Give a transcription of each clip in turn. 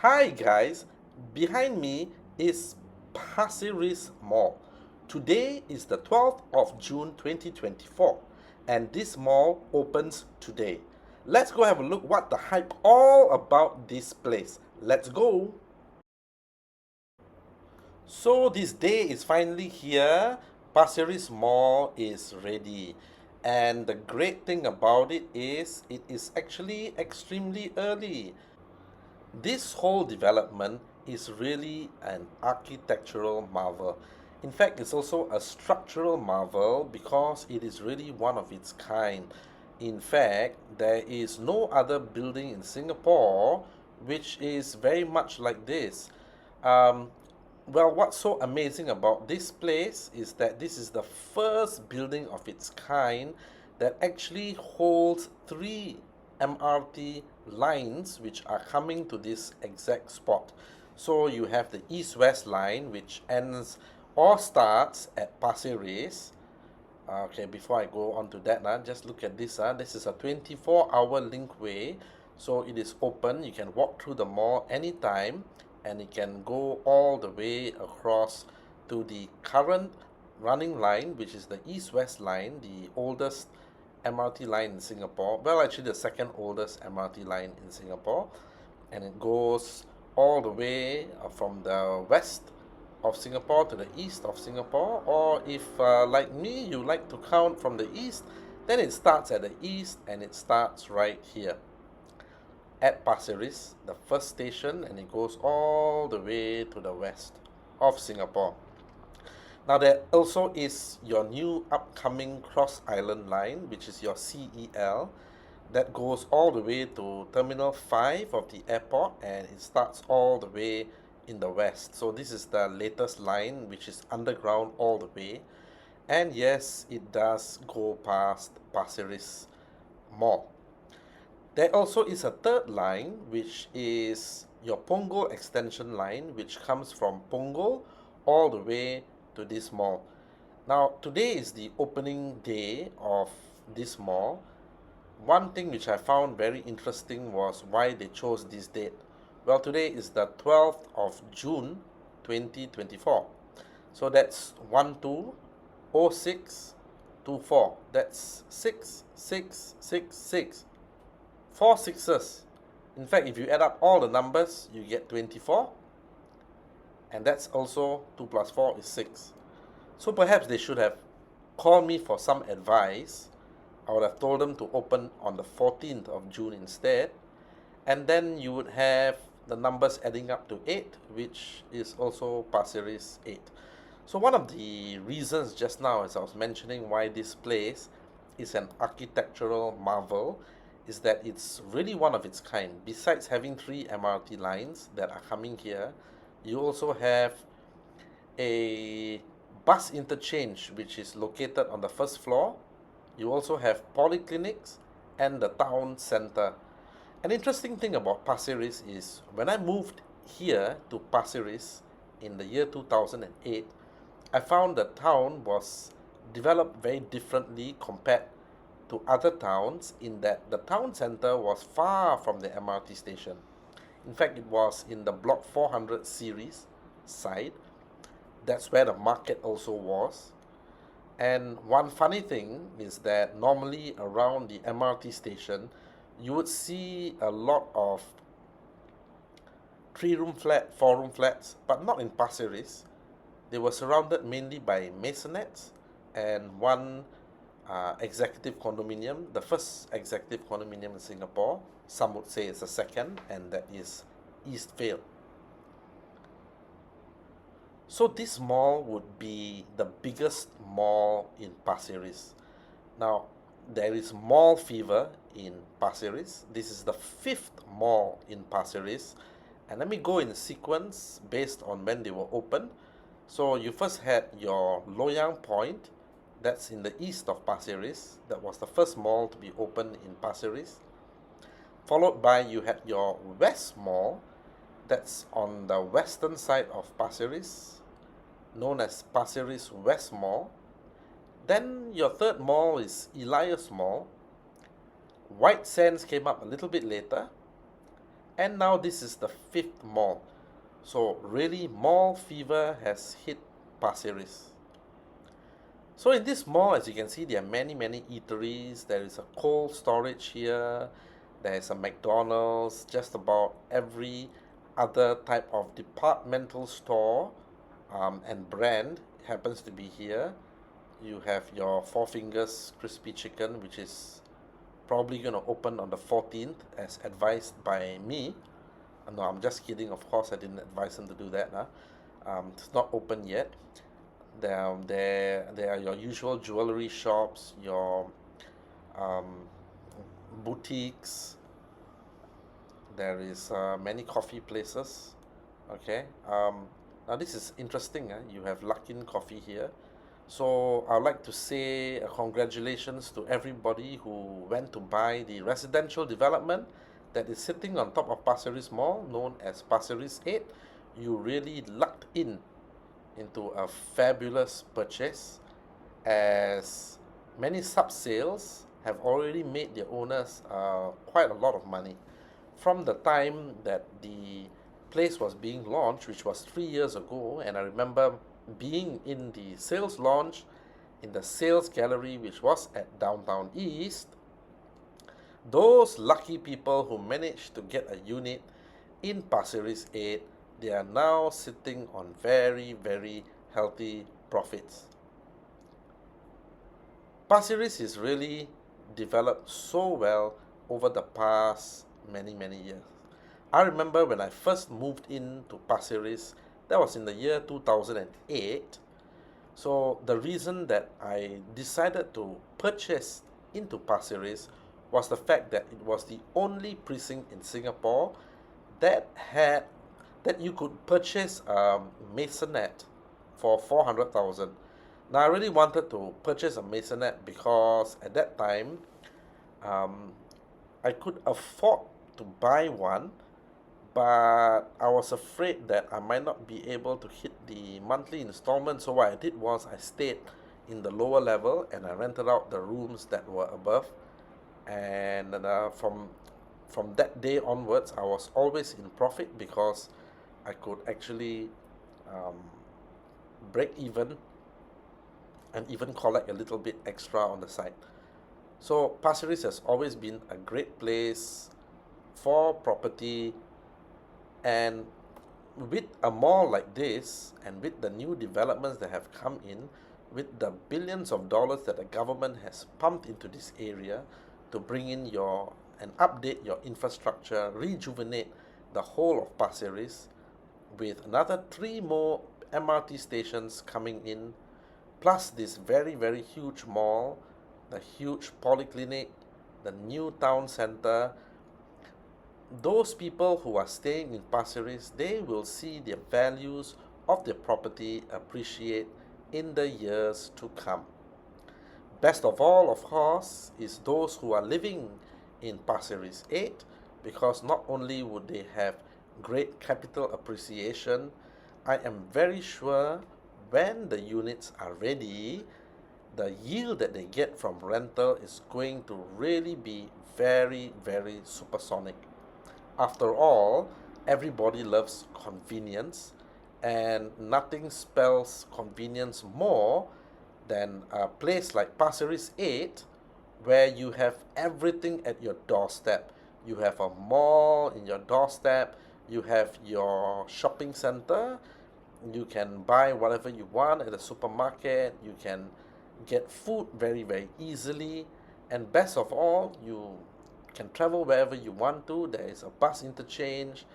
Hi guys, behind me is Pasir Ris Mall. Today is the 12th of June 2024 and this mall opens today. Let's go have a look what the hype all about this place. Let's go. So this day is finally here. Pasir Ris Mall is ready. And the great thing about it is actually extremely early. This whole development is really an architectural marvel. In fact, it's also a structural marvel because it is really one of its kind. In fact, there is no other building in Singapore which is very much like this. Um, well, what's so amazing about this place is that this is the first building of its kind that actually holds three MRT lines which are coming to this exact spot. So you have the east-west line which ends or starts at Pasir Ris. Okay, before I go on to that, just look at this. This is a 24-hour linkway. So it is open. You can walk through the mall anytime and it can go all the way across to the current running line, which is the east-west line, the oldest MRT line in Singapore. Well, actually the second oldest MRT line in Singapore. And it goes all the way from the west of Singapore to the east of Singapore, or if like me you like to count from the east, then it starts at the east and it starts right here at Pasir Ris, the first station, and it goes all the way to the west of Singapore. Now there also is your new upcoming Cross Island line, which is your CEL, that goes all the way to Terminal 5 of the airport and it starts all the way in the west. So this is the latest line which is underground all the way. And yes, it does go past Pasir Ris Mall. There also is a third line which is your Punggol extension line, which comes from Punggol all the way to this mall. Now today is the opening day of this mall. One thing which I found very interesting was why they chose this date. Well, today is the 12th of June 2024. So that's 120624. That's 6666. 4 sixes. In fact, if you add up all the numbers, you get 24. And that's also 2 plus 4 is 6. So perhaps they should have called me for some advice. I would have told them to open on the 14th of June instead. And then you would have the numbers adding up to 8, which is also Pasir Ris 8. So one of the reasons just now, as I was mentioning, why this place is an architectural marvel is that it's really one of its kind. Besides having 3 MRT lines that are coming here, you also have a bus interchange which is located on the first floor. You also have polyclinics and the town center. An interesting thing about Pasir Ris is when I moved here to Pasir Ris in the year 2008, I found the town was developed very differently compared to other towns in that the town center was far from the MRT station. In fact, it was in the Block 400 series side. That's where the market also was. And one funny thing is that normally around the MRT station, you would see a lot of 3-room flat, 4-room flats, but not in Pasir Ris. They were surrounded mainly by maisonettes and one executive condominium, the first executive condominium in Singapore. Some would say it's the second, and that is Eastvale. So this mall would be the biggest mall in Pasir Ris. Now, there is mall fever in Pasir Ris. This is the 5th mall in Pasir Ris. And let me go in sequence based on when they were opened. So you first had your Loyang Point. That's in the east of Pasir Ris. That was the first mall to be opened in Pasir Ris. Followed by you had your West Mall. That's on the western side of Pasir Ris, known as Pasir Ris West Mall. Then your third mall is Elias Mall. White Sands came up a little bit later. And now this is the fifth mall. So really, mall fever has hit Pasir Ris. So in this mall, as you can see, there are many eateries. There is a cold storage here. There is a McDonald's. Just about every other type of departmental store and brand happens to be here. You have your Four Fingers Crispy Chicken, which is probably going to open on the 14th, as advised by me. No, I'm just kidding. Of course, I didn't advise him to do that. Huh? It's not open yet. There are your usual jewelry shops, your um, boutiques. There is many coffee places. Okay. Now this is interesting. You have Luckin Coffee here. So I'd like to say congratulations to everybody who went to buy the residential development that is sitting on top of Pasir Ris Mall, known as Pasir Ris 8. You really lucked into a fabulous purchase, as many sub-sales have already made their owners quite a lot of money. From the time that the place was being launched, which was 3 years ago, and I remember being in the sales launch in the sales gallery, which was at Downtown East, those lucky people who managed to get a unit in Pasir Ris 8, they are now sitting on very healthy profits. Pasir Ris is really developed so well over the past many years. I remember when I first moved into Pasir Ris, that was in the year 2008. So the reason that I decided to purchase into Pasir Ris was the fact that it was the only precinct in Singapore that you could purchase a maisonette for 400,000. Now I really wanted to purchase a maisonette because at that time um, I could afford to buy one, but I was afraid that I might not be able to hit the monthly installment. So what I did was I stayed in the lower level and I rented out the rooms that were above. And from that day onwards, I was always in profit because I could actually um, break even and even collect a little bit extra on the side. So Pasir Ris has always been a great place for property, and with a mall like this and with the new developments that have come in, with the billions of dollars that the government has pumped into this area to bring in and update your infrastructure, rejuvenate the whole of Pasir Ris, with another 3 more MRT stations coming in, plus this very huge mall, the huge polyclinic, the new town center. Those people who are staying in Pasir Ris, they will see the values of their property appreciate in the years to come. Best of all, of course, is those who are living in Pasir Ris 8, because not only would they have great capital appreciation, I am very sure when the units are ready, the yield that they get from rental is going to really be very supersonic. After all, everybody loves convenience, and nothing spells convenience more than a place like Pasir Ris 8, where you have everything at your doorstep. You have a mall in your doorstep, you have your shopping center, you can buy whatever you want at the supermarket, you can get food very easily, and best of all, you can travel wherever you want to. There is a bus interchange,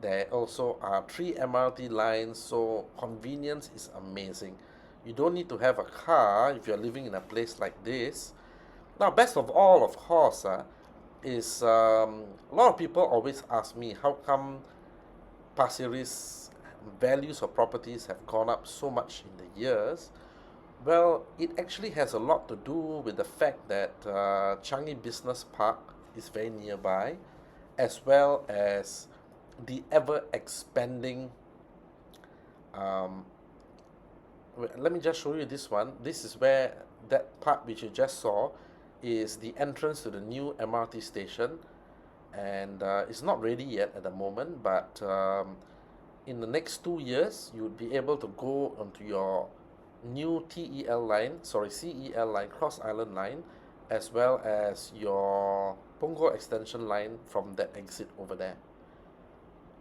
there also are 3 MRT lines, so convenience is amazing. You don't need to have a car if you're living in a place like this. Now, best of all, of course, is a lot of people always ask me how come Pasir Ris values of properties have gone up so much in the years. Well, it actually has a lot to do with the fact that Changi Business Park is very nearby, as well as the ever expanding. Um, Let me just show you this one. This is where that part which you just saw is the entrance to the new MRT station, and it's not ready yet at the moment, but in the next 2 years you would be able to go onto your new CEL line, Cross Island line, as well as your Punggol extension line from that exit over there.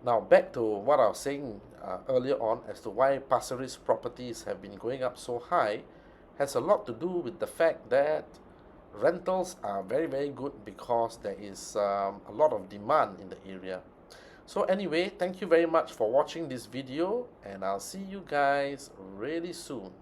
Now back to what I was saying earlier on as to why Pasir Ris properties have been going up so high, has a lot to do with the fact that rentals are very, very good because there is a lot of demand in the area. So anyway, thank you very much for watching this video, and I'll see you guys really soon.